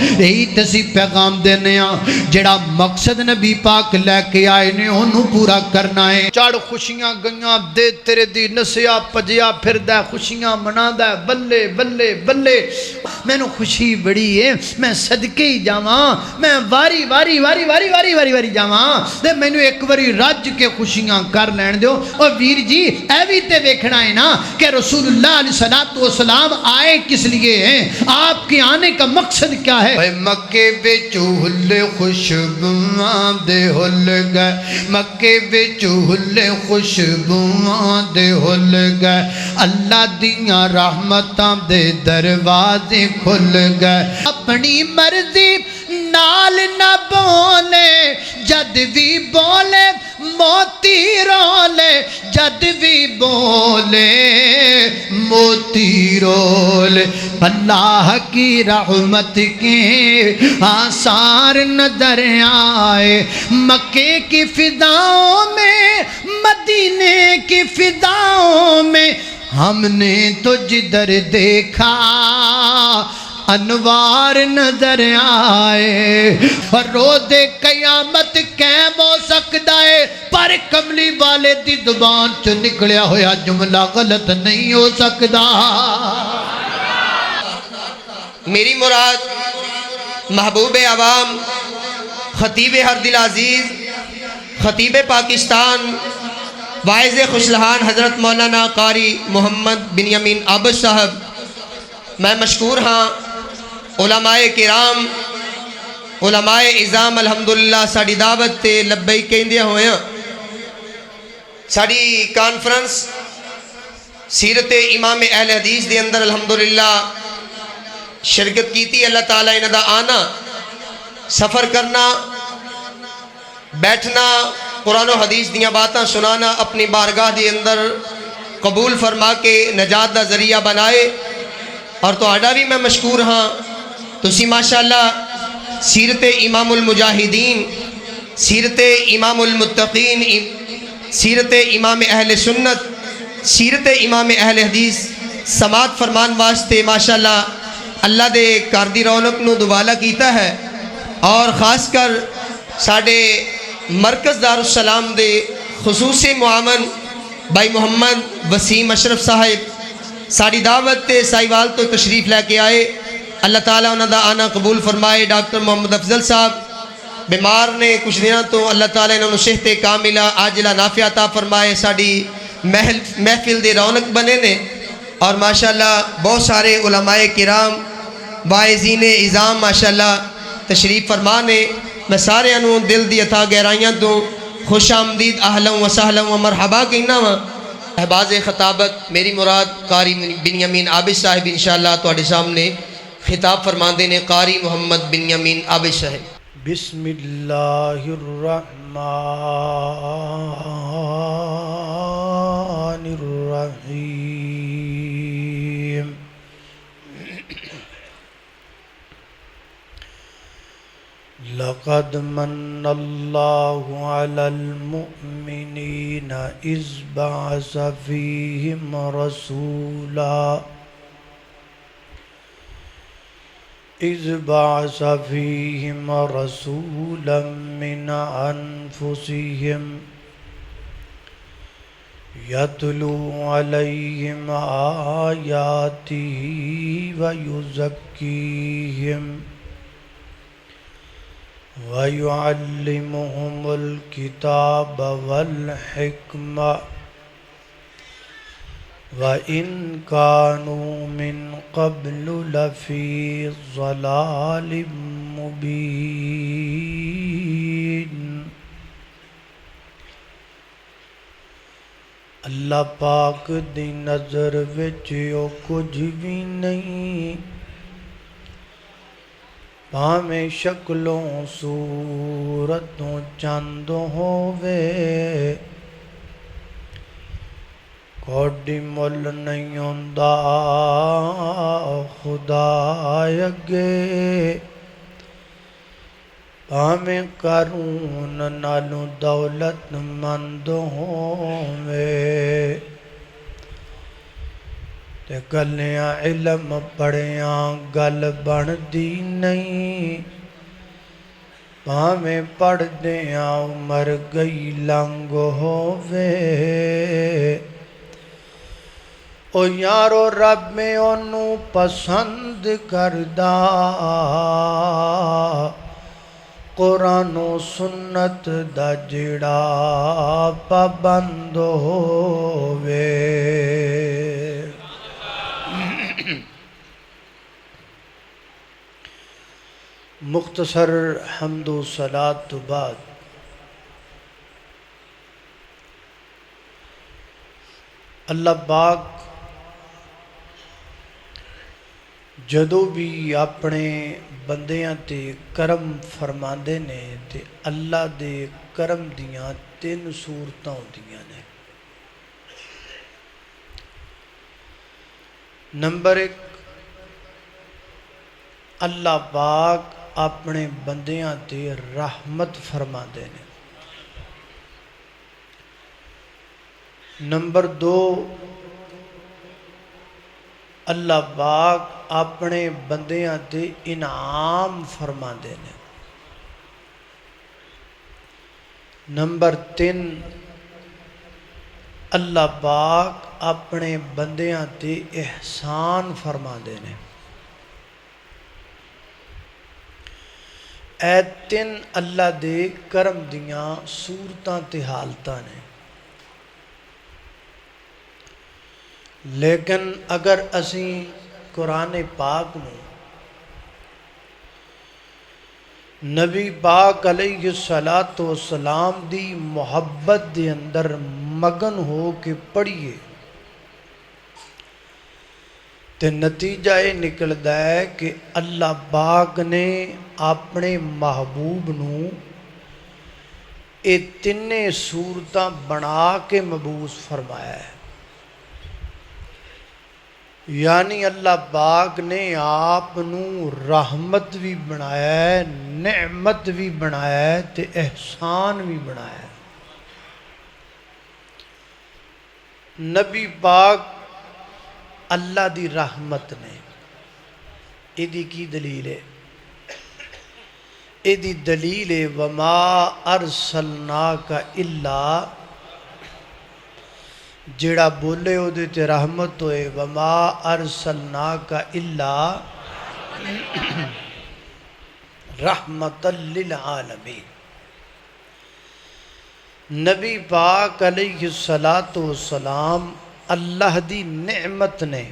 یہی تسی پیغام دینے جڑا مقصد نبی پاک لے کے آئے نے انہوں پورا کرنا ہے چاڑ خوشیاں گئیاں دے تیرے دی نسیا پجیا پھر دے خوشیاں منا دے بلے بلے بلے میں نے خوشی بڑی ہے میں صدقے ہی جاواں میں واری واری واری واری واری واری واری جاواں تے میں نے ایک واری رج کے خوشیاں کر لین دیو اور ویر جی اے بھی تے دیکھنا ہے نا کہ رسول اللہ علیہ السلام آئے کس لیے ہیں آپ کے آنے کا مقصد کیا ہے اے مکے بچو ہل خوشبواں دے ہل گئے مکے بچو ہل خوشبواں دے ہل گئے اللہ دیاں رحمتاں دے دروازے کھل گئے اپنی مرضی نال نہ بولے جد بھی بولے موتی رولے جد بھی بولے موتی رولے اللہ کی رحمت کے آثار نظر آئے مکے کی فضاؤں میں مدینے کی فضاؤں میں ہم نے تو جدھر دیکھا انوار نظر آئے اور روز قیامت قائم ہو سکتا ہے پر کملی والے دی زبان سے نکلیا ہویا جملہ غلط نہیں ہو سکتا میری مراد محبوب عوام خطیب ہر دل عزیز خطیب پاکستان واعظ خوشلحان حضرت مولانا قاری محمد بنیامین عابد صاحب میں مشکور ہاں علماء کرام علماء عظام الحمدللہ ساڑی دعوت تے لبئی کہندیا ہوئے ہیں ساڑی کانفرنس سیرت امام اہل حدیث دے اندر الحمدللہ شرکت کی تھی اللہ تعالیٰ انہوں دا آنا سفر کرنا بیٹھنا قرآن و حدیث دیاں باتاں سنانا اپنی بارگاہ دے اندر قبول فرما کے نجات دا ذریعہ بنائے اور تو آڈا بھی میں مشکور ہاں تسی ماشاءاللہ سیرت امام المجاہدین سیرت امام المتقین سیرت امام اہل سنت سیرت امام اہل حدیث سماعت فرمان واسطے ماشاءاللہ اللہ دے کاردی رونق نو دوبالا کیتا ہے اور خاص کر ساڑھے مرکز دار السلام دے خصوصی معاون بھائی محمد وسیم اشرف صاحب ساڑھی دعوت تے سائیوال تو تشریف لے کے آئے اللہ تعالیٰ انہوں دا آنا قبول فرمائے ڈاکٹر محمد افضل صاحب بیمار نے کچھ دنوں تو اللہ تعالیٰ انہوں نے صحت کاملہ عاجلہ نافع عطا فرمائے ساڑھی محفل دے رونق بنے نے اور ماشاءاللہ بہت سارے علماء کرام واعظین عظام ماشاءاللہ تشریف فرمانے میں سارے انہوں دل دی عطا گہرائیاں دوں خوش آمدید اہلا و سہلا و مرحبا کہنا وا احباز خطابت میری مراد قاری بنیامین عابد صاحب انشاءاللہ تواڈے سامنے خطاب فرماندے نے قاری محمد بنیامین عابد صاحب بسم اللہ الرحمن الرحیم لقد من اللہ علی المؤمنین اذ بعث فیہم رسولا من انفسہم یتلو علیہم آیاتہ ویزکیہم وَيُعَلِّمُهُمُ الْكِتَابَ وَالْحِكْمَةَ وَإِنْ كَانُوا مِنْ قَبْلُ لَفِي ضَلَالٍ مُبِينٍ اللہ پاک دی نظر وچ او کچھ بھی نہیں بھامیں شکلوں صورتوں چندوں ہووے کوڈی مل نہیں ہوندا خدا اگے بھامیں قارون نالوں دولت مند ہووے تے گلیاں علم پڑھیاں گل بندی نہیں بھاویں پڑھ دیاں عمر گئی لنگ ہووے او یارو رب میں انہوں پسند کردہ قرآن و سنت دا جڑا پابند ہووے مختصر حمد و صلاۃ تو بعد اللہ پاک جدو بھی اپنے بندیاں تے کرم فرماندے نے تے اللہ دے کرم دیاں 3 صورتاں ہوندیاں نے نمبر 1 اللہ پاک اپنے بندیاں تے رحمت فرماندے نے نمبر 2 اللہ پاک اپنے بندیاں تے انعام فرماندے نے نمبر 3 اللہ پاک اپنے بندیاں تے احسان فرماندے نے اے 3 اللہ دے کرم دیاں صورتاں تے حالتاں نے لیکن اگر اسیں قرآن پاک میں نبی پاک علیہ السلام دی محبت دے اندر مگن ہو کے پڑھیے تے نتیجہ یہ نکلدا ہے کہ اللہ پاک نے اپنے محبوب نو یہ 3 صورتاں بنا کے مبعوث فرمایا ہے یعنی اللہ پاک نے آپ نو رحمت بھی بنایا ہے نعمت بھی بنایا ہے تے احسان بھی بنایا ہے نبی پاک اللہ دی رحمت نے ایدی کی دلیل ہے ایدی دلیل ہے وما ارسلناک الا جڑا بولے او دے تے رحمت ہوئے وما ارسلناک الا رحمت للعالمین نبی پاک علیہ السلام اللہ دی نعمت نے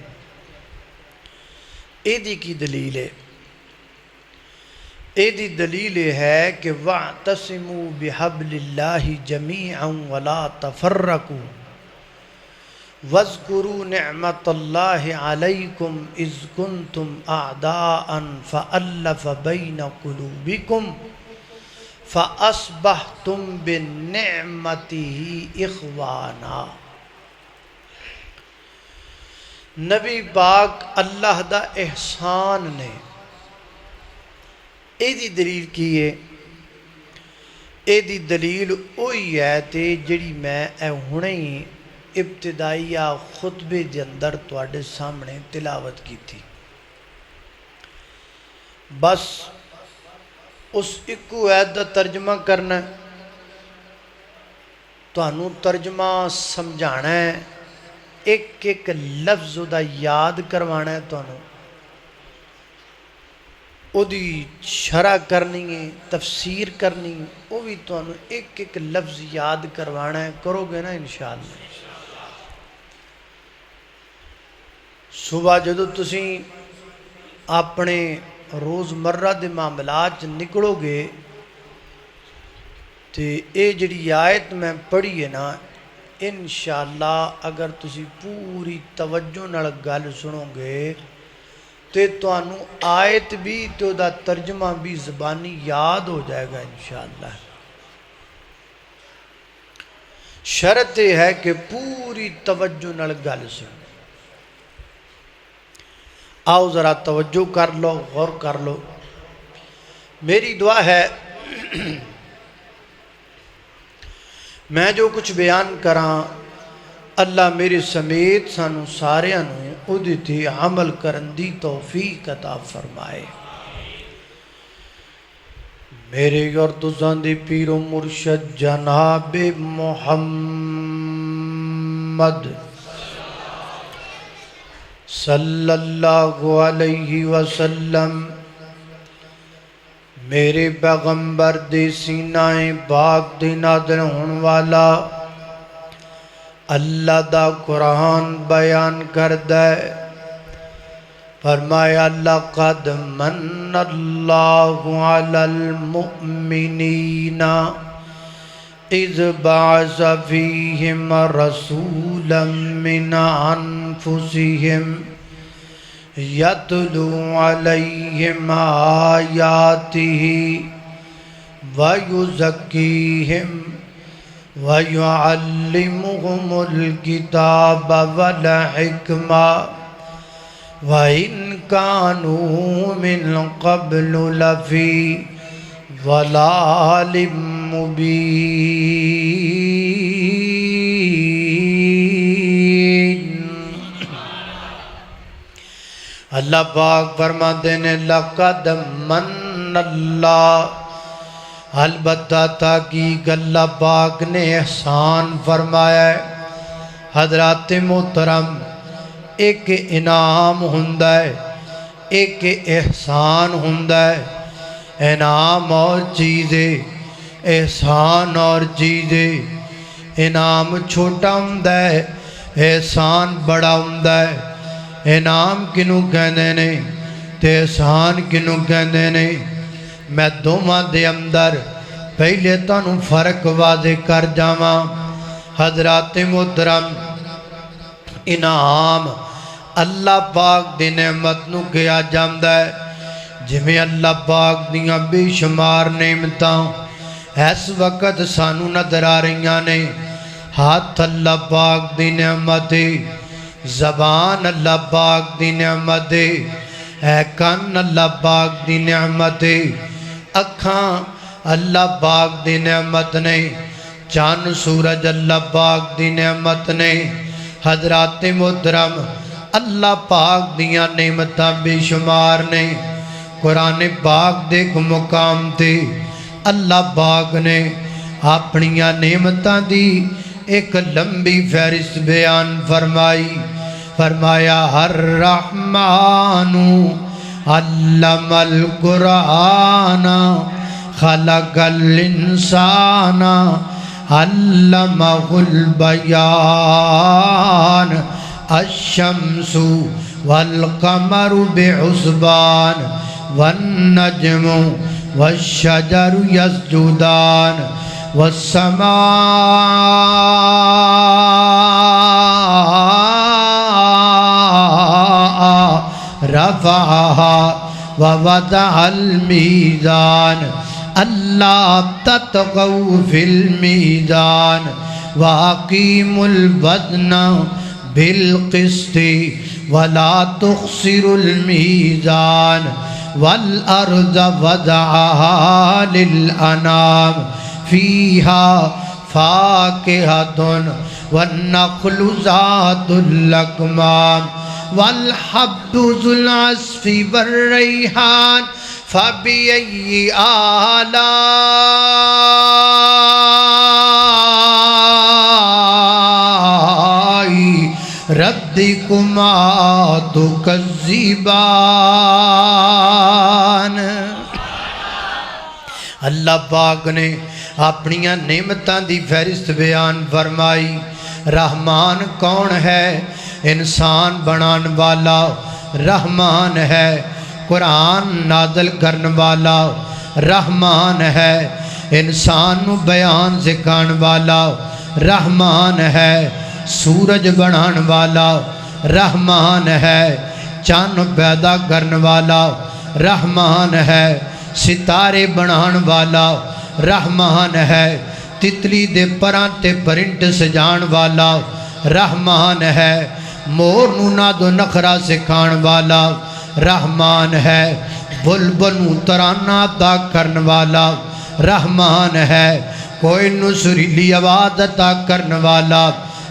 ایدی کی دلیل ہے ایدی دلیل ہے کہ وَاعْتَصِمُوا بِحَبْلِ اللَّهِ جَمِيعًا وَلَا تَفَرَّقُوا وَاذْكُرُوا نِعْمَةَ اللَّهِ عَلَيْكُمْ إِذْ كُنْتُمْ أَعْدَاءً فَأَلَّفَ بَيْنَ قُلُوبِكُمْ فَأَصْبَحْتُمْ بِنِعْمَتِهِ إِخْوَانًا نبی پاک اللہ دا احسان نے ایدی دلیل کی ہے ایدی دلیل اوہی ہے تے جڑی میں ہونے ہی ابتدائیہ خطبے دے اندر تواڈے سامنے تلاوت کی تھی بس اس ایکو آیت دا ترجمہ کرنا ہے تانوں ترجمہ سمجھانا ہے ایک لفظ دا یاد کروانا ہے تانوں او دی شرح کرنی ہے تفسیر کرنی ہے وہ بھی تانوں ایک لفظ یاد کروانا ہے کرو گے نا انشاءاللہ صبح جدو تسی اپنے روزمرہ دے معاملات نکلو گے تے اے جڑی آیت میں پڑھی ہے نا انشاءاللہ اگر تسی پوری توجہ نال گل سنو گے تے توانوں آیت بھی تو دا ترجمہ بھی زبانی یاد ہو جائے گا انشاءاللہ شرط یہ ہے کہ پوری توجہ نال گل سنو آؤ ذرا توجہ کر لو غور کر لو میری دعا ہے میں جو کچھ بیان کراں اللہ میرے سمیت سانو ساریاں نوں اودے تے عمل کرن دی توفیق عطا فرمائے۔ میرے اور تساں دے پیر و مرشد جناب محمد صلی اللہ علیہ وسلم میرے پیغمبر دے سینہ پاک دے نازل ہون والا اللہ دا قرآن بیان کردہ ہے۔ فرمایا لقد من اللہ علی المؤمنین اذ بعث فیہم رسولا من انفسہم یتلو علیہم آیاتہ ویزکیہم وَيُعَلِّمُهُمُ الْكِتَابَ وَالْحِكْمَةَ وَإِنْ كَانُوا مِنْ قَبْلُ لَفِي ضَلَالٍ مُبِينٍ۔ اللہ پاک فرماتے ہیں لَقَدْ مَنَّ اللَّهُ، البتہ تحقیق اللہ پاک نے احسان فرمایا ہے۔ حضرات محترم، ایک انعام ہوندا ہے، ایک احسان ہوندا ہے۔ انعام اور چیزیں، احسان اور چیزیں۔ انعام چھوٹا ہوندا ہے، احسان بڑا ہوندا ہے۔ انعام کنوں کہندے نے تے احسان کنوں کہندے نے؟ میں دوواں دے اندر پہلے تانوں فرق واضح کر جاواں۔ حضرات محترم، انعام اللہ پاک دی نعمت نو کیا جاندا ہے۔ جویں اللہ پاک دیاں بے شمار نعمتاں اس وقت سانو نظر آ رہیاں نے۔ ہاتھ اللہ پاک دی نعمت ہے، زبان اللہ پاک دی نعمت ہے، اے کان اللہ پاک دی نعمت ہے، اکھاں اللہ پاک دی نعمت نے، چاند سورج اللہ پاک دی نعمت نے۔ حضرات محترم، اللہ پاک دیاں نعمتاں بے شمار نے۔ قرآن پاک دے کو مقام تے اللہ پاک نے اپنیاں نعمتاں دی ایک لمبی فہرست بیان فرمائی۔ فرمایا الرحمن علم القرآن خلق الانسان علمہ البیان الشمس والقمر بحسبان والنجم والشجر يسجدان والسماء رفعها ووضع الميزان ألا تطغوا في الميزان وأقيموا الوزن بالقسط ولا تخسروا الميزان والأرض وضعها للأنام فيها فاكهة والنخل ذات الأكمام والحب ذو العصف والريحان فبأي آلاء ربكما تكذبان۔ اللہ پاک نے اپنیاں نعمتاں دی فہرست بیان فرمائی۔ رحمان کون ہے؟ انسان بنان والا رحمان ہے۔ قرآن نازل کرن والا رحمان ہے۔ انسان نو بیان سکھان والا رحمان ہے۔ سورج بنان والا رحمان ہے۔ چاند پیدا کرن والا رحمان ہے۔ ستارے بنان والا رحمان ہے۔ تتلی دے پراں تے پرنٹ سجان والا رحمان ہے۔ مور نو نادو نخرا سکھان والا رحمان ہے۔ بلبل نو ترانہ عطا کرن والا رحمان ہے۔ کوئی نو سریلی آواز عطا کرن والا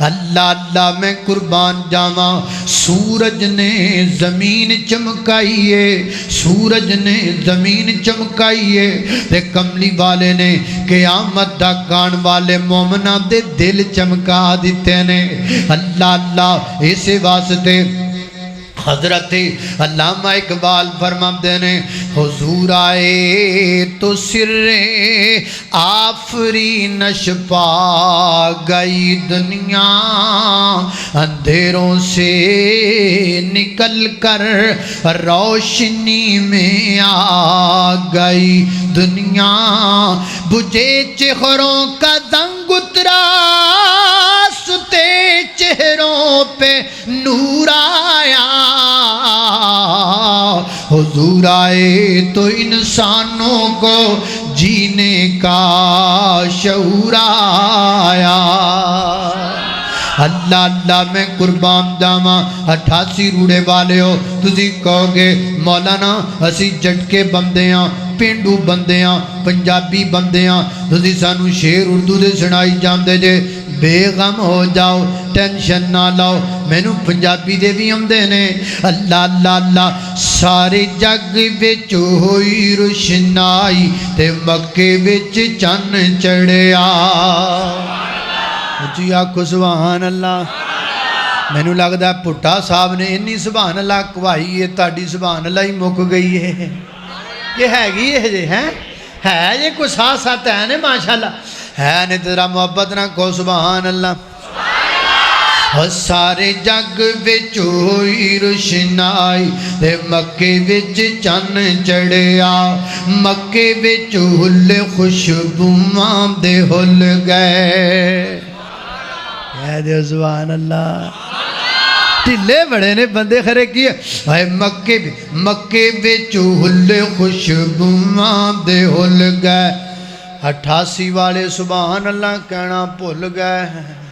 اللہ اللہ میں قربان جاواں سورج نے زمین چمکائیے سورج نے زمین چمکائیے تے کملی والے نے قیامت دا کان والے مومناں دے دل چمکا دیتے نے اللہ اللہ اسی واسطے حضرت علامہ اقبال فرماتے ہیں حضور آئے تو سر آفرینش پا گئی دنیا اندھیروں سے نکل کر روشنی میں آ گئی دنیا بجھے چہروں کا زنگ اترا ستے چہروں پہ نور آیا حضور آئے تو انسانوں کو جینے کا شعور آیا اللہ اللہ میں قربان جاواں 88 روڑے والے ہو تسی کہو گے مولانا اسی جٹکے بندے ہاں پینڈو بندے ہاں پنجابی بندے ہاں تسی سانو شعر اردو دے سنائی جاندے جے بے غم ہو جاؤ ٹینشن نہ لاؤ مینو پنجابی دے بھی آمدے نے اللہ اللہ اللہ سارے جگ وچ ہوئی روشنائی تے مکے وچ چن چڑھیا جی آکھو سبحان اللہ مینو لگدا پٹا صاحب نے انی سبحان اللہ کوائی ہے تہاڈی سبحان اللہ ہی مک گئی ہے یہ ہے گی ہے جی ہے یہ کوئی ساتھ ساتھ ہے نے ماشاءاللہ ہے نے تیرا محبت نہ کو سبحان اللہ سارے جگ وچ ہوئی روشنائی تے مکے وچ چن چڑھیا مکے وچ ہل خوشبواں دے ہل گئے کہہ دے سبحان اللہ ٹھلے بڑے نے بندے خرے کیے مکے وچ ہل خوشبواں دے ہل گئے 88 والے سبحان اللہ کہنا بھول گئے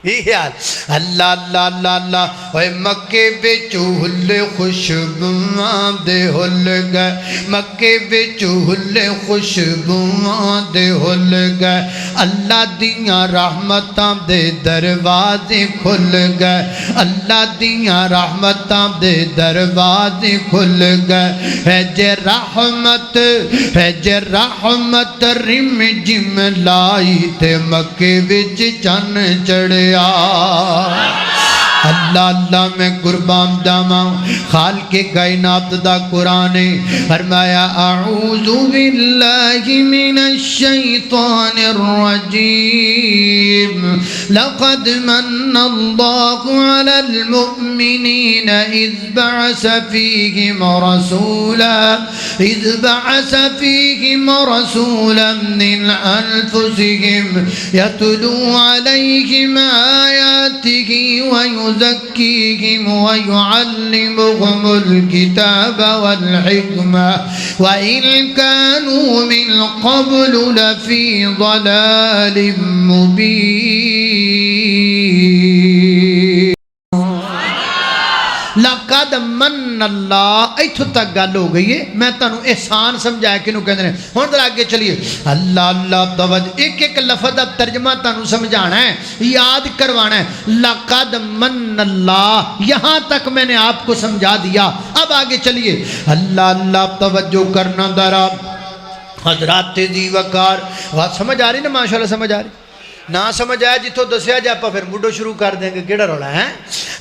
اللہ اللہ اللہ اللہ اے مکے وچ ہل خوشبواں دے ہل گئے مکے وچ ہل خوشبواں دے ہل گئے اللہ دیاں رحمتاں دے دروازے کھل گئے اللہ دیاں رحمتاں دے دروازے کھل گئے ہے جے رحمت رم جم لائی تے مکے وچ چن چڑھے اللہ اللہ میں قربان جاواں خالق کائنات دا قرآن فرمایا اعوذ باللہ من الشیطان الرجیم لقد من اللہ علی المؤمنین اذ بعث فیہم رسولا من انفسہم یتلو علیہم آیاتہ ويزكيهم ويعلمهم الكتاب والحكمة وإن كانوا من قبل لفي ضلال مبين لقد من اللہ ایتھو تک گل ہو گئی ہے میں تانوں احسان سمجھایا کنوں کہندے نے ہن ذرا آگے چلیے اللہ اللہ توجہ ایک ایک لفظ دا ترجمہ تانوں سمجھانا ہے یاد کروانا ہے لقد من اللہ یہاں تک میں نے آپ کو سمجھا دیا اب آگے چلیے اللہ اللہ توجہ کرنا ذرا حضرات دی وقار بات سمجھ آ رہی نا ماشاءاللہ سمجھ آ رہی نہ سمجھ آیا جتوں دسیا جا پا پھر مڈو شروع کر دیں گے کیڑا رولا ہے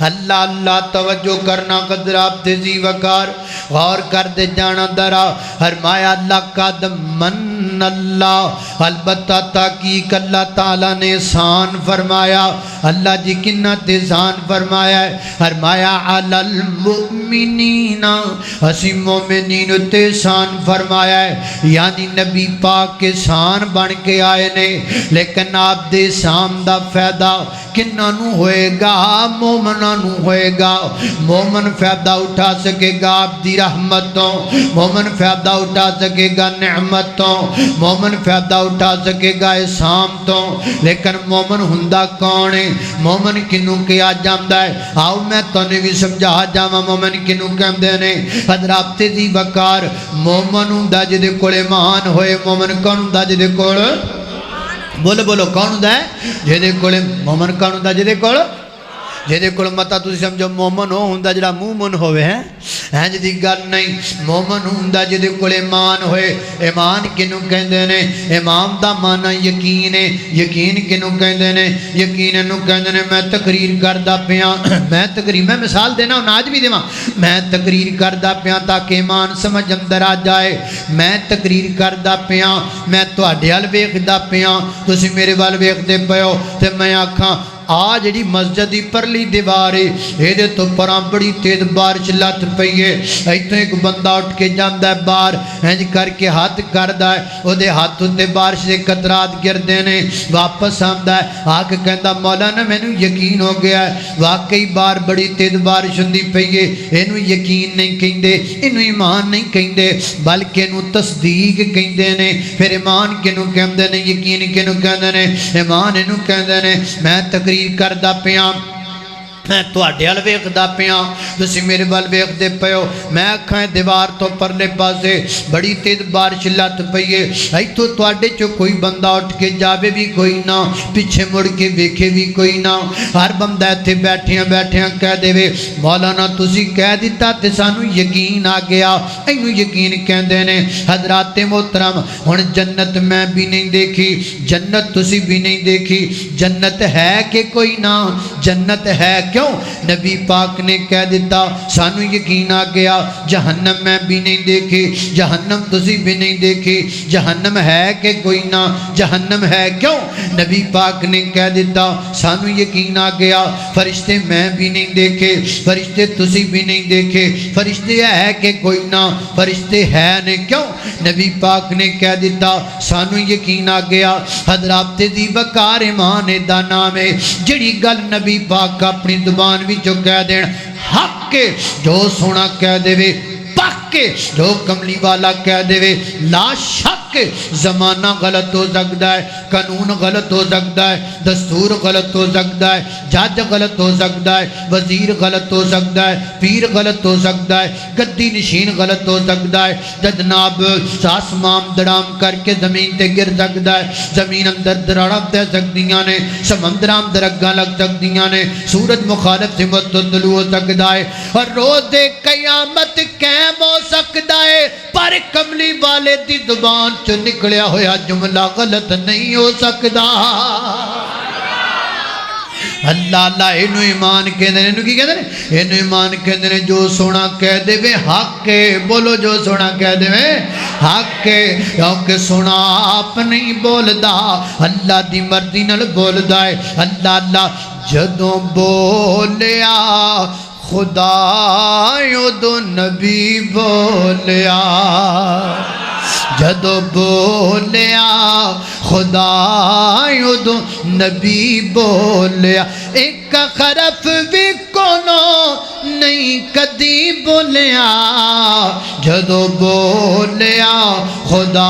اللہ اللہ توجہ کرنا قدرات تیزی وقار غور کر دے جانا درا فرمایا لقد من اللہ البتہ تحقیق اللہ تعالیٰ نے احسان فرمایا اللہ جی کنہ احسان فرمایا ہے فرمایا علی المؤمنین اسی مومنین تے احسان فرمایا ہے یعنی نبی پاک کے احسان بن کے آئے نے لیکن آپ دے احسان دا فائدہ کنہ نو ہوئے گا مومنہ نو ہوئے گا مومن فائدہ اٹھا سکے گا آپ دی رحمتوں مومن فائدہ اٹھا سکے گا نعمتوں مومن فائدہ اٹھا سکے گا احسان تو لیکن مومن ہندہ کون ہے مومن کنوں کیا جاندہ ہے آؤ میں تو نے بھی سمجھا جاما مومن کنوں کہم دینے حضرات دی وقار مومن ہندہ جدے کوڑے مہان ہوئے مومن کون ہندہ جدے کوڑے بولو بولو کون ہوندا ہے جہدے کول مومن کون ہوندا جہدے کول جہدے کول متا تسی سمجھو مومن ہو ہوندا جڑا مومن ہوے ہیں جدی گل نہیں مومن ہوندا جہدے کول ایمان ہوئے ایمان کینوں کہندے نے ایمان دا معنی یقین ہے یقین کینوں کہندے نے یقین نوں کہندے نے میں تقریر کردا پیاں میں تقریر میں مثال دینا ہوں آج بھی دیواں میں تقریر کردا پیاں تاکہ ایمان سمجھ اندر آ جائے میں تقریر کردا پیاں میں تواڈے ول ویکھدا پیاں تسی میرے ول ویکھدے پیو تے میں آکھاں آ جڑی مسجد دی پرلی دیوار ہے یہ تو پراں بڑی تیز بارش لت پئی ہے ایتھوں ایک بندہ اٹھ کے جاندا ہے باہر انج کر کے ہاتھ کردا ہے او دے ہاتھ تے بارش دے قطرات گردے نے واپس آندا ہے آ کے کہندا مولانا مینوں یقین ہو گیا ہے واقعی باہر بڑی تیز بارش ہوندی پئی ہے اینوں یقین نہیں کہندے اینوں ایمان نہیں کہندے بلکہ اینوں تصدیق کہندے نے پھر ایمان کینوں کہندے نے یقین کینوں کہندے نے ایمان اینوں کہندے نے میں تقریر کردا پیاں میں تواڈے ول ویکھدا پیاں تسی میرے ول ویکھدے پیو میں اکھاں دیوار تو پرلے پاسے بڑی تیز بارش لت پئی ہے ایتھوں تواڈے چوں کوئی بندہ اٹھ کے جاوے بھی کوئی نہ پیچھے مڑ کے ویکھے بھی کوئی نہ ہر بندہ ایتھے بیٹھیاں بیٹھیاں کہہ دے مولانا تسی کہہ دتا تے سانوں یقین آ گیا اینوں یقین کہندے نے حضرات محترم ہن جنت میں بھی نہیں دیکھی جنت تسی بھی نہیں دیکھی جنت ہے کہ کوئی نہ جنت ہے کیوں نبی پاک نے کہہ دیتا سانو یقین آ گیا جہنم میں بھی نہیں دیکھی جہنم تسی بھی نہیں دیکھی جہنم ہے کہ کوئی نہ جہنم ہے کیوں نبی پاک نے کہہ دیتا سانو یقین آ گیا فرشتے میں بھی نہیں دیکھے فرشتے تسی بھی نہیں دیکھے فرشتے ہے کہ کوئی نہ فرشتے ہے نے کیوں نبی پاک نے کہہ دیتا سانو یقین آ گیا حضرات دی وقار ایمان دا نام ہے جڑی گل نبی پاک اپنی زبان وچوں کہہ دین حق کے جو سونا کہہ دے پاک کے جو کملی والا کہہ دے لا شک زمانہ غلط ہو سکتا ہے قانون غلط ہو سکتا ہے دستور غلط ہو سکتا ہے جج غلط ہو سکتا ہے وزیر غلط ہو سکتا ہے پیر غلط ہو سکتا ہے گدی نشین غلط ہو سکتا ہے جناب آسمان دڑام کر کے زمین تے گر سکتا ہے زمین اندر دراڑاں دے سکتیاں نے سمندراں اندر اگاں لگ سکتیاں نے سورج مخالف سمت تو طلوع ہو سکتا ہے اور روز قیامت قائم ہو سکتا ہے پر کملی والے دی زبان چ نکلیا ہویا جملہ غلط نہیں ہو سکتا اللہ اللہ اینو ایمان کہندے نے اینو کی کہندے نے اینو ایمان کہندے نے جو سونا کہہ دے وے حق ہے بولو جو سونا کہہ دے وے حق ہے کیونکہ سونا آپ نہیں بولدا اللہ دی مرضی نال بولدا ہے اللہ اللہ جدوں بولیا خدا ادو نبی بولیا جدو بولیا خدا ادو نبی بولیا ایک خرف بھی کونو نہیں کدی بولیا جدو بولیا خدا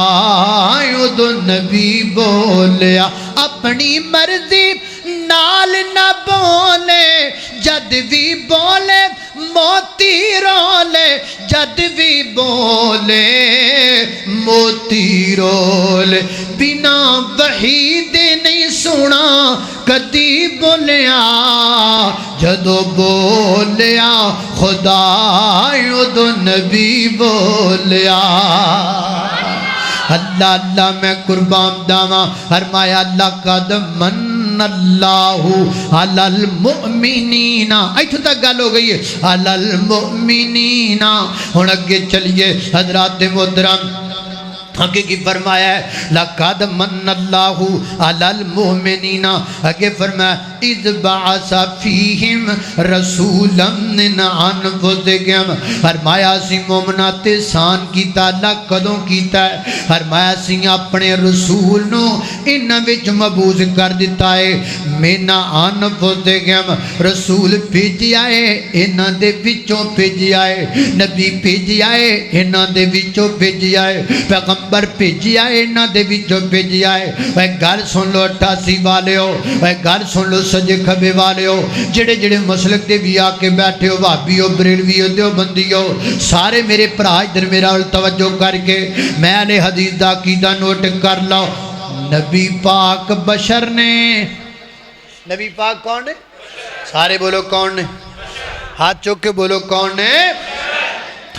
ادو نبی بولیا اپنی مرضی نال نہ بولے جد بھی بولے موتی رولے جد بھی بولے موتی رولے بنا وحی دے نہیں سنا کدی بولیا جدو بولیا خدا ادو نبی بولیا اللہ اللہ میں قربان داواں فرمایا اللہ قد من اللہ علی المؤمنین ایتھے تک گل ہو گئی ہے علی المؤمنین ہن اگے چلیے حضرات محترم حقیقی فرمایا ہے لقد من اللہ علی المؤمنین اگے فرمایا اذ بعث فیہم رسولا من انفسہم فرمایا سی مومنات سان کیتا اللہ کدوں کیتا ہے فرمایا سی اپنے رسول نو انہاں وچ مبعوث کر دیتا ہے من انفسہم رسول بھیجیا ہے انہاں دے وچوں بھیجیا ہے نبی بھیجیا ہے انہاں دے وچوں بھیجیا ہے پیغمبر بھیجیا ہے انہاں دے وچوں بھیجیا ہے اے گل سن لو 88 والےو اے گل سن لو سجے کھبے والےو جڑے جڑے مسلک دے بھی آ کے بیٹھے ہو بھابیو بریلویو دیوبندیو سارے میرے بھرا ادھر میرا توجہ کر کے میں نے حدیث دا عقیدہ نوٹ کر لو نبی پاک بشر نے نبی پاک کون ہے سارے بولو کون نے ہاتھ چوک کے بولو کون نے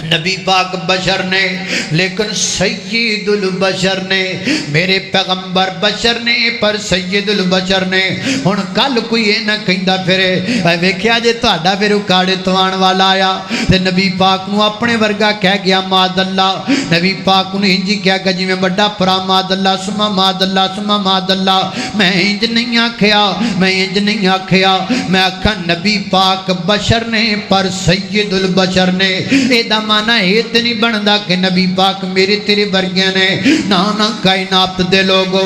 نبی پاک بشر نے لیکن سید البشر نے میرے پیغمبر بشر نے پر سید البشر نے ہن کل کوئی یہ نہ کہندا پھرے اے ویکھیا جے تہاڈا پھر اکاڑے توان والا آیا تے نبی پاک نو اپنے ورگا کہہ گیا ماد اللہ نبی پاک نو انج کہہ گیا جویں بڑا پرا ماد اللہ سما ماد اللہ سما ماد اللہ میں انج نہیں آکھیا میں انج نہیں آکھیا میں آکھاں نبی پاک بشر نے پر سید البشر نے اے دا مانا یہ تو نہیں بندا کہ نبی پاک میرے تیرے ورگے نے نانا کائنات دے لوگو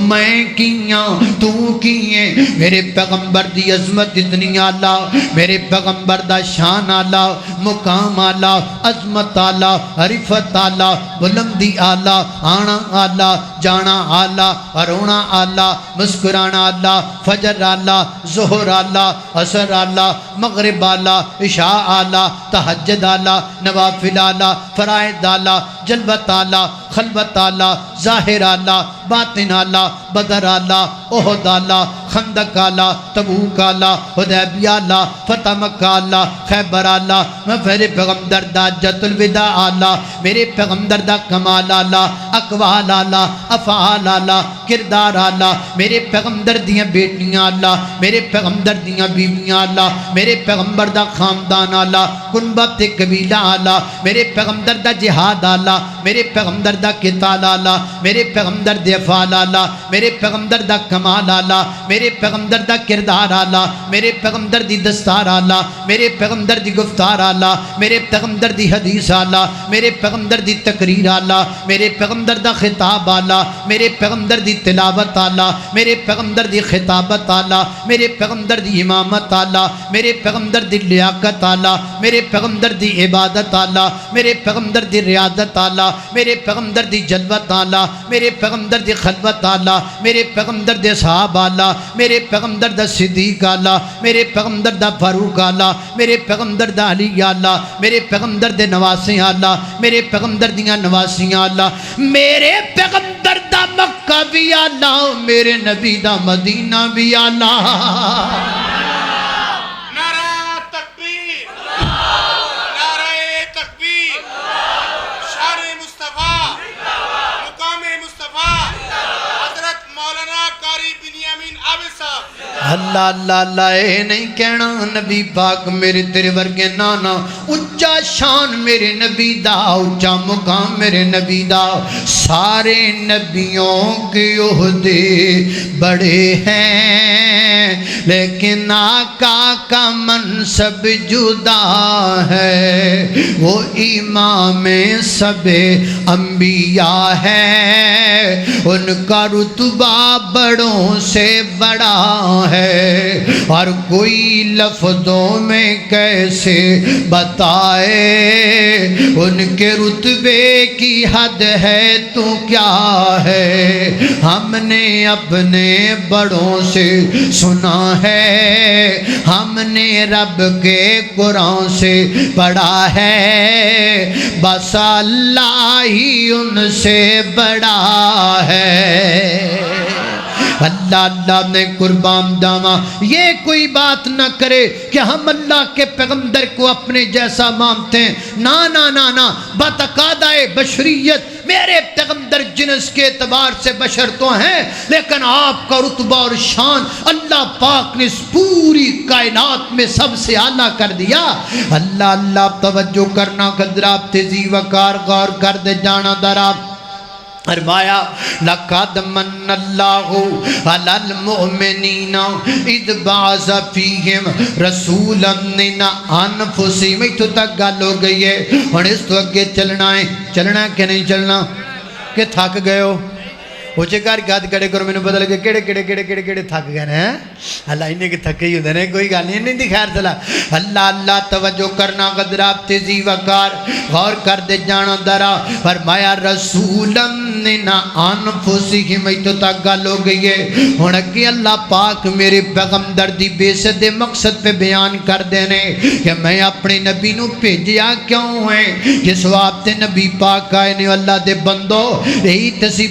میں کیاں تو کیے میرے پیغمبر دی عظمت اتنی آلہ میرے پیغمبر دا شان آلہ مقام آلہ عظمت آلہ عرفت آلہ بلندی آلہ آنا آلہ جانا آلہ رونا آلہ مسکرانا آلہ فجر آلہ ظہر آلہ عصر آلہ مغرب آلہ عشاء آلہ تہجد آلہ نوافل آلہ فرائض آلہ جلوت آلہ خلوت آلہ ظاہر آلہ باطن آلہ بدر آلہ احد آلہ خندق آلہ تبوک آلہ حدیبیہ آلہ فتح مکہ آلہ خیبر آلہ میرے پیغمبر دا حجۃ الوداع آلہ میرے پیغمبر دا کمال آلہ اقوال آلہ افعال آلہ کردار آلہ میرے پیغمبر دیاں بیٹیاں آلہ میرے پیغمبر دیاں بیویاں آلہ میرے پیغمبر دا خاندان آلہ کنبت قبیلہ آلہ میرے پیغمبر دا جہاد آلہ میرے پیغمبر دا قتال آلہ میرے پیغمبر دے افعال آلہ میرے پیغمبر دا کمال آلہ میرے پیغمبر دا کردار آلہ میرے پیغمبر دی دستار آلہ میرے پیغمبر دی گفتار آلہ میرے پیغمبر دی حدیث آلہ میرے پیغمبر دی تقریر آلہ میرے پیغمبر دا خطاب آلہ میرے پیغمبر دی تلاوت آلہ میرے پیغمبر دی خطابت آلہ میرے پیغمبر دی امامت آلہ میرے پیغمبر دی لیاقت آلہ میرے پیغمبر دی عبادت آلہ میرے پیغمبر دی ریاضت آلہ میرے پیغمبر دی جلوت آلہ میرے پیغمبر دی خلوت آلہ میرے پیغمبر دے صحاب آلہ میرے پیغمبر دا صدیق آلہ میرے پیغمبر دا فاروق آلہ میرے پیغمبر دا علی آلہ میرے پیغمبر دے نواسی آلہ میرے پیغمبر دیاں نواسی آلہ میرے پیغمبر دا مکہ بھی آلہ میرے نبی دا مدینہ بھی آلہ اللہ اللہ اللہ اے نہیں کہنا نبی پاک میرے تیرے ورگے نانا اچھا شان میرے نبی دا اچھا مقام میرے نبی دا سارے نبیوں کے عہدے بڑے ہیں لیکن آقا کا منصب جدا ہے وہ امام سب انبیاء ہے ان کا رتبہ بڑوں سے بڑا ہے اور کوئی لفظوں میں کیسے بتائے ان کے رتبے کی حد ہے تو کیا ہے ہم نے اپنے بڑوں سے سنا ہے ہم نے رب کے قرآن سے پڑھا ہے بس اللہ ہی ان سے بڑا ہے اللہ اللہ نے قربان داما یہ کوئی بات نہ کرے کہ ہم اللہ کے پیغمبر کو اپنے جیسا مانتے ہیں نا نا نا نا بتقاضۂ بشریت میرے پیغمبر جنس کے اعتبار سے بشر تو ہیں لیکن آپ کا رتبہ اور شان اللہ پاک نے اس پوری کائنات میں سب سے اعلیٰ کر دیا اللہ اللہ توجہ کرنا قدرات تیزی وقار غور کر دے جانا دراب فرمایا لقد من اللہ علی المؤمنین اذ بعث فیہم رسولا من انفسہم تو تک گل ہو گئی ہے اور اس تو اگے چلنا ہے کہ نہیں چلنا کہ تھک گئے ہو اچھے کار گاد کڑے کرو میں نے پتہ لگے کڑے تھک گئے ہیں اللہ انہیں کہ تھکے ہی ہوتے ہیں کوئی گل نہیں دی خیر چلا اللہ اللہ توجہ کرنا قدرات تیزی وقار غور کر دے جانا درا فرمایا رسولا من انفسہم تو تک گل ہو گئی ہے ہن اگے اللہ پاک میرے پیغمبر دی بیست دے مقصد پہ بیان کر دینے کہ میں اپنے نبی نو بھیجیا کیوں ہے کہ سواب تے نبی پاک آئے نے اللہ دے بندو یہی تسی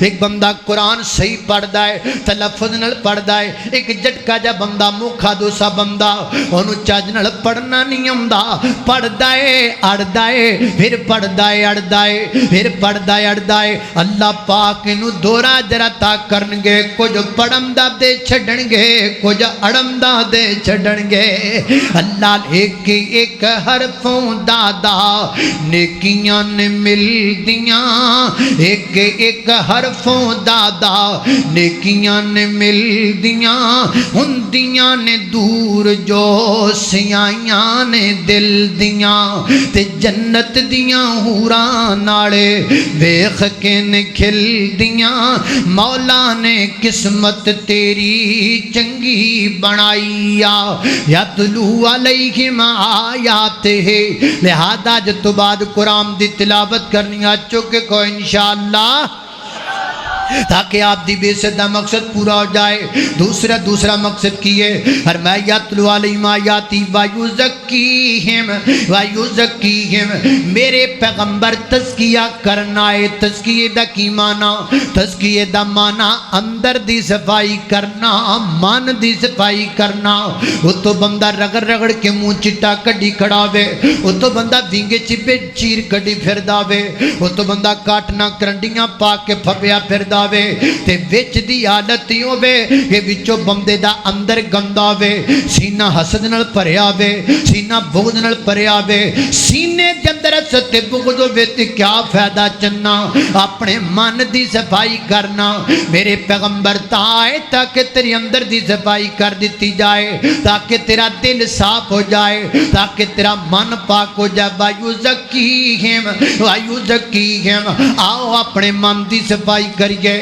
ایک بندہ قرآن صحیح پڑھدا ہے تلفظ نال پڑھدا ہے ایک جھٹکا جا بندہ موکھا دوسا بندہ انہوں چج نال پڑھنا نہیں آندا پڑھدا ہے اڑدا ہے پھر پڑھدا ہے اڑدا ہے پھر پڑھدا ہے اڑدا ہے اللہ پاک انہوں دورا جرا تا کرن گے کچھ پڑھن دا دے چھڈن گے کچھ اڑن دا دے چھڈن گے اللہ ایک ایک حرفوں دادا نیکیاں نے مل دیاں ایک ایک حرفوں دادا نیکیاں نے مل دیاں ہندیاں نے دور جو سیائیاں نے دل دیاں تے جنت دیاں حوراں نالے ویکھ کے نے کھل دیاں مولا نے قسمت تیری چنگی بنائی یتلو علیہم آیات ہے لہذا جو تو بعد قرآن دی تلاوت کرنی آ چکے کو انشاءاللہ تاکہ آپ دی بے صدہ مقصد پورا ہو جائے دوسرا مقصد کیے فرمایا یتلو علیہم آیاتی ویزکیہم میرے پیغمبر تزکیہ کرنا ہے تزکیہ دا کی معنی تزکیہ دا معنی اندر دی صفائی کرنا من دی صفائی کرنا وہ تو بندہ رگڑ رگڑ کے منہ چٹا کڈی کھڑا وے وہ تو بندہ وینگے چپے چیر کڈی پھر داوے وہ تو بندہ کاٹنا کرنڈیاں پا کے پھپیا پھر دا وے تے وچ دی حالت ہی ہوے کہ وچوں بندے دا اندر گندا وے سینہ حسد نال بھریا وے سینہ بغض نال بھریا وے سینے دے اندر حسد تے بغض ہوے تے کیا فائدہ چننا اپنے من دی صفائی کرنا میرے پیغمبر تائے تاکہ تیرے اندر دی صفائی کر دیتی جائے تاکہ تیرا دل صاف ہو جائے تاکہ تیرا من پاک ہو جائے وایو زکیہم آؤ اپنے من دی صفائی کریے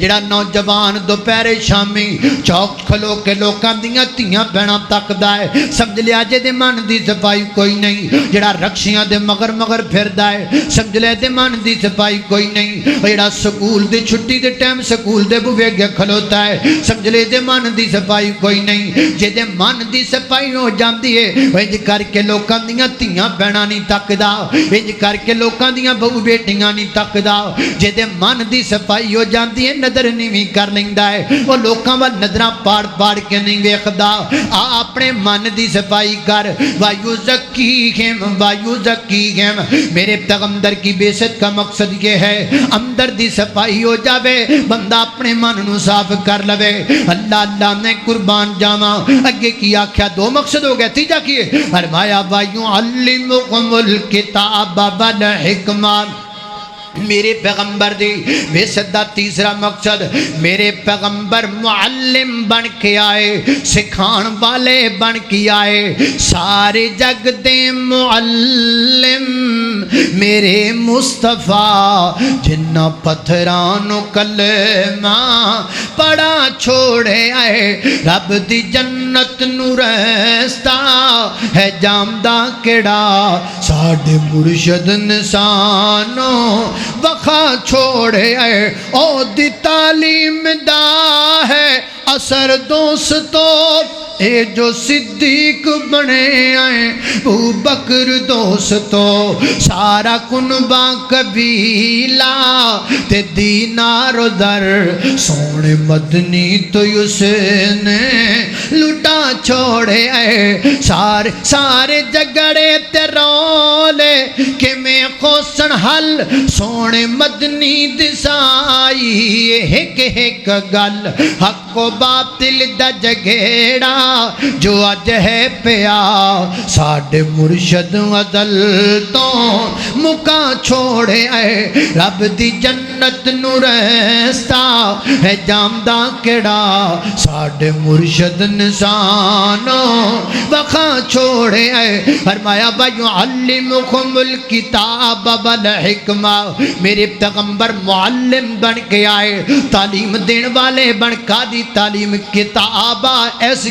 جڑا نوجوان دوپہرے شامی چوک کھلو کے لوکاں دیاں تیاں بہناں تکدا ہے سمجھ لیا جے دے من دی صفائی کوئی نہیں جڑا رکشیاں دے مگر مگر پھردا ہے سمجھ لیا دے من دی صفائی کوئی نہیں جڑا سکول دی چھٹی دے ٹائم سکول دے بوے اگے کھلوتا ہے سمجھ لیا دے من دی صفائی کوئی نہیں جے دے من دی صفائی ہو جاندی ہے انج کر کے لوکاں دیاں تیاں بہناں نہیں تکدا انج کر کے لوکاں دیاں بہو بیٹیاں نہیں تکدا جے دے من دی صفائی ہو جاندی ہے نظر نہیں کر لیندا ہے وہ لوکاں ول نظراں پاڑ پاڑ کے نہیں ویکھدا اپنے من دی صفائی کر وایو زکیہم میرے پیغمبر کی بیست کا مقصد یہ ہے اندر دی صفائی ہو جاوے بندہ اپنے من نو صاف کر لوے اللہ نے قربان جاواں اگے کی آکھیا دو مقصد ہو گئے تیجا کیے فرمایا وَيُعَلِّمُكُمُ الْكِتَابَ وَالْحِکْمَةَ میرے پیغمبر دی بے صدہ تیسرا مقصد میرے پیغمبر معلم بن کے آئے سکھان والے بن کے آئے سارے جگ دے معلم میرے مصطفیٰ جنہ پتھرانو کلمہ پڑا چھوڑے آئے رب دی جنت نو رستا ہے جامدہ کڑا ساڑھے مرشد نسانو وخا چھوڑے آئے او دی تعلیم دا ہے اثر دوستو اے جو صدیق بنے آئے ابو بکر دوستو سارا کنبا قبیلہ تے دینار و در سونے مدنی تو نے لٹا چھوڑے آئے سارے جگڑے تے رولے کہ میں خوصن حل سونے مدنی دسائی ایک گل حق و باطل دا جگیڑا جو اج ہے پیا ساڑھے مرشد عدل تو مکا چھوڑے آئے رب دی جنت نو رستا ہے جامدہ کڑا ساڑھے مرشد نسانو وخا چھوڑے آئے فرمایا وَيُعَلِّمُكُمُ الْكِتَابَ وَالْحِکْمَةَ میرے پیغمبر معلم بن کے آئے تعلیم دین والے بن کا دی تعلیم کتابہ ایسی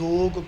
2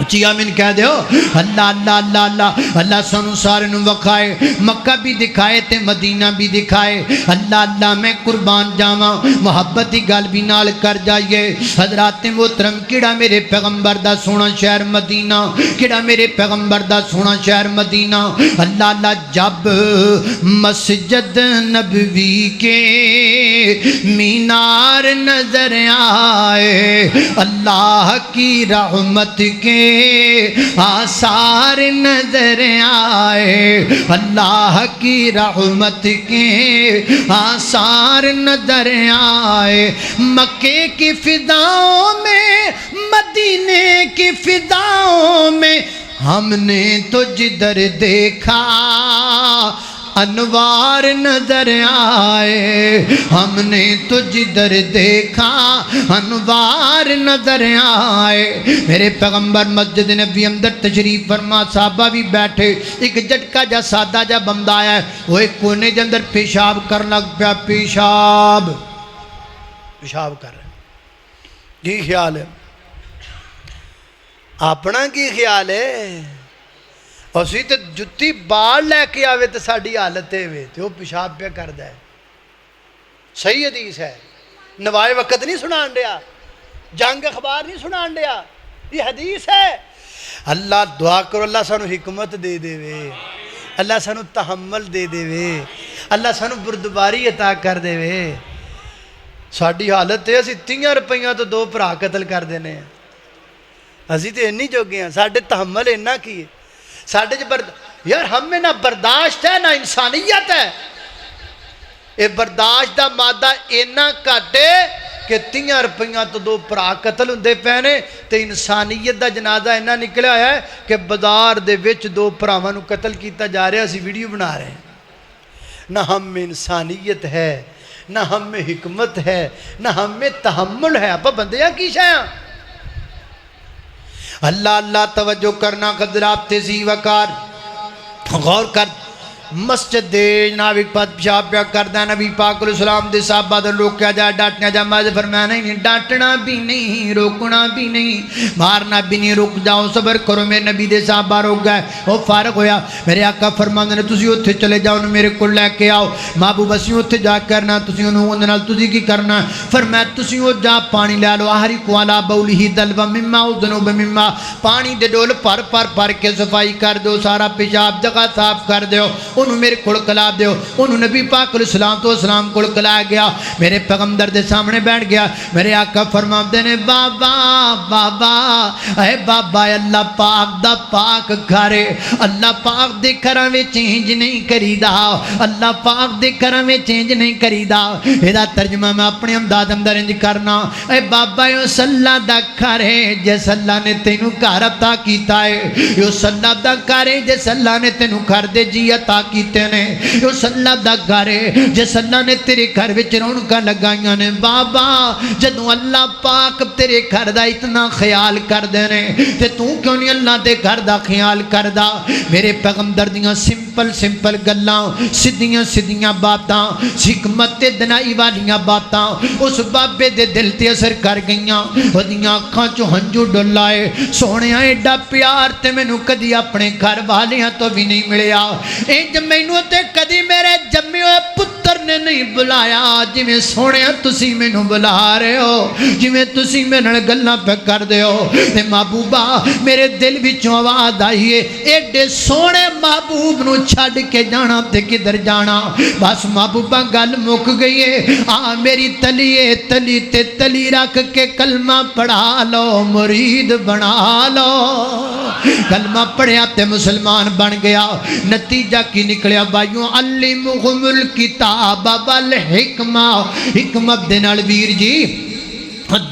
اچھی آمین کہہ دیو اللہ اللہ اللہ اللہ اللہ سانو سارے نو وکھائے مکہ بھی دکھائے تے مدینہ بھی دکھائے اللہ اللہ میں قربان جاواں محبت ہی گل بھی نال کر جائیے حضرات محترم کیڑا میرے پیغمبر دا سونا شہر مدینہ کیڑا میرے پیغمبر دا سونا شہر مدینہ اللہ اللہ جب مسجد نبوی کے مینار نظر آئے اللہ کی رحمت کے آثار نظر آئے اللہ کی رحمت کے آثار نظر آئے مکے کی فضاؤں میں مدینے کی فضاؤں میں ہم نے تو جدھر دیکھا انوار نظر آئے ہم نے تو جدھر دیکھا انوار نظر آئے میرے پیغمبر مسجد نبی اندر تشریف فرما صحابہ بھی بیٹھے ایک جھٹکا جا سادہ جا بندہ آیا ہے وہ ایک کونے کے اندر پیشاب کر لگ پیا پیشاب کر رہے جی خیال ہے اپنا کی خیال ہے اسی تو جتی بال لے کے آوے تو ساڑی حالت ہے تو وہ پیشاب پہ کر دے صحیح حدیث ہے نوائے وقت نہیں سنان دیا جنگ اخبار نہیں سنان دیا یہ حدیث ہے اللہ دعا کرو اللہ سانو حکمت دے دے وے اللہ سانو تحمل دے دے وے اللہ سانو بردباری عطا کر دے وے ساڑی حالت ہے اسی 3 روپیاں تو 2 بھرا قتل کر دینے اسی تو اینی جو گئے ہیں ساڑھے تحمل اینا کی ہے ساڑھے یار ہم میں نہ برداشت ہے نہ انسانیت ہے یہ برداشت دا مادہ اینا کٹے کہ 3 روپیاں تو 2 بھرا قتل ہوندے پہنے تے انسانیت دا جنازہ اینا نکلیا ہے کہ بازار دے وچ 2 بھراواں نو قتل کیتا جا رہا ہے اسی ویڈیو بنا رہے ہیں نہ ہم میں انسانیت ہے نہ ہم میں حکمت ہے نہ ہم میں تحمل ہے اپا بندیاں کی شایاں اللہ اللہ توجہ کرنا قدرات تیزی وقار غور کر مسجد دے جناب ایک پاس پیشاب پیا کردہ نبی پاک علیہ السلام دے صحابہ دے روک کیا جائے ڈانٹنا جائے ماذا فرمایا نہیں ڈانٹنا بھی نہیں روکنا بھی نہیں مارنا بھی نہیں رک جاؤ صبر کرو میرے نبی دے صحابہ روک گئے وہ فارغ ہویا میرے آقا فرماندے نے تسی اتھے چلے جاؤ میرے کو لے کے آؤ محبوب اسی اتھے جا کرنا تسی انہوں نے تسی کی کرنا فرمایا تسی اتھے جا پانی لے لو آہری کوالا بولی ہی دلو مما ادنوب مما پانی دے ڈول پر کے صفائی کر دو سارا پیشاب جگہ صاف کر دو انہوں میرے کھڑ کلا دیو انہوں نبی پاک علیہ السلام تو اسلام کھڑ کلا گیا میرے پیغمبر دے سامنے بیٹھ گیا میرے آقا فرماتے نے بابا بابا اے بابا اللہ پاک دا پاک گھرے اللہ پاک دے گھراں وچ چینج نہیں کریدا اللہ پاک دے گھراں وچ چینج نہیں کریدا ایدا ترجمہ میں اپنے انداز اندر انج کرنا اے بابا یو اللہ دا گھر ہے جس اللہ نے تینوں گھر عطا کیتا ہے یو اللہ دا گھر ہے جس اللہ نے تینوں گھر دے جی عطا کیتے نے یو اللہ دا گھر ہے جس اللہ نے تیرے گھر وچ رونقاں لگائیاں نے بابا جدوں اللہ پاک تیرے گھر دا اتنا خیال کر دے نے تے تو کیوں نہیں اللہ دے گھر دا خیال کردا میرے پیغمبر دیاں سمپل گلاں سیدھیاں باتاں حکمت دنائی والیاں باتاں اس بابے دے دل تے اثر کر گئیاں اودیاں اکھاں چوں ہنجو ڈلائے سونیا ایڈا پیار تے مینوں کدی اپنے گھر والیاں تو بھی نہیں ملیا انج مینوں تے کدی میرے جمے ہوئے پتر نے نہیں بلایا جویں سونیا تسی مینوں بلا رہے ہو جویں تسی میرے نال گلاں پہ کر دے ہو تے محبوبہ میرے دل وچوں آواز آئی ہے ایڈے سونے محبوب نو چھڈ کے جانا تے کدھر جانا بس محبوبہ گل مک گئی ہے آ میری تلی تے تلی رکھ کے کلمہ پڑھا لو مرید بنا لو کلمہ پڑھیا تے مسلمان بن گیا نتیجہ کی نکلیا بھائیوں علمہم الکتاب والحکمہ حکمت دے نال ویر جی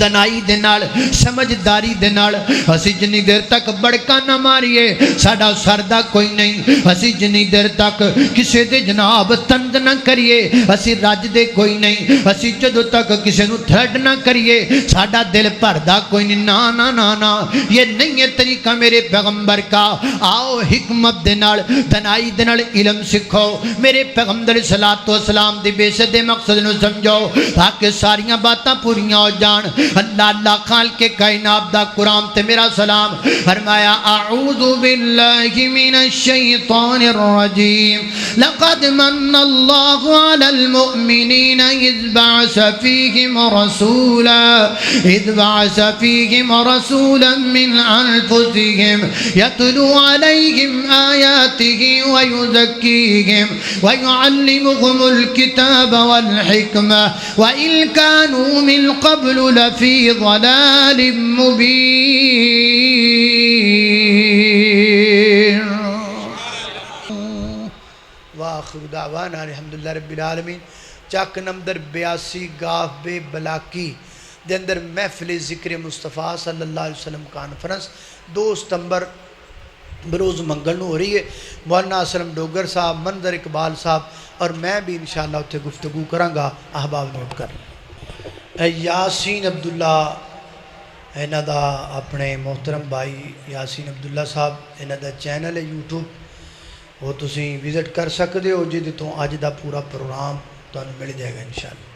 دنائی دے نال سمجھداری دے نال اسی جنی دیر تک بڑکا نہ ماریے ساڑا سردہ کوئی نہیں اسی جنی دیر تک کسے دے جناب تند نہ کریے اسی راج دے کوئی نہیں اسی جدو تک کسے نو تھرڈ نہ کریے ساڑا دل پردہ کوئی نہیں نا یہ نہیں ہے طریقہ میرے پیغمبر کا آؤ حکمت دے نال دنائی دے نال علم سکھو میرے پیغمبر صلی اللہ علیہ وسلم دی بے سے دے مقصد نو سمجھو تاکہ ساریاں باتاں پوریاں ہو جان اللہ اللہ خالق کائنات دا قرآن تے میرا سلام فرمایا اعوذ باللہ من الشیطان الرجیم لقد من اللہ علی المؤمنین اذ بعث فیہم رسولا من انفسہم یتلو علیہم آیاتہ ویزکیہم ویعلمہم الکتاب والحکمہ وإن كانوا من قبل لفي ضلال مبين وآخر دعوانا الحمدللہ رب العالمین چک نمبر 82 گاف بے بلاکی دے اندر محفل ذکر مصطفیٰ صلی اللہ علیہ وسلم کانفرنس 2 ستمبر بروز منگل نو ہو رہی ہے مولانا اسلم ڈوگر صاحب منظر اقبال صاحب اور میں بھی انشاءاللہ اتھے گفتگو کروں گا احباب نوٹ کر یاسین عبداللہ انہاں دا اپنے محترم بھائی یاسین عبداللہ صاحب انہاں دا چینل ہے یوٹیوب وہ تسی وزٹ کر سکتے ہو جی تو اج دا پورا پروگرام تانوں مل جائے گا انشاءاللہ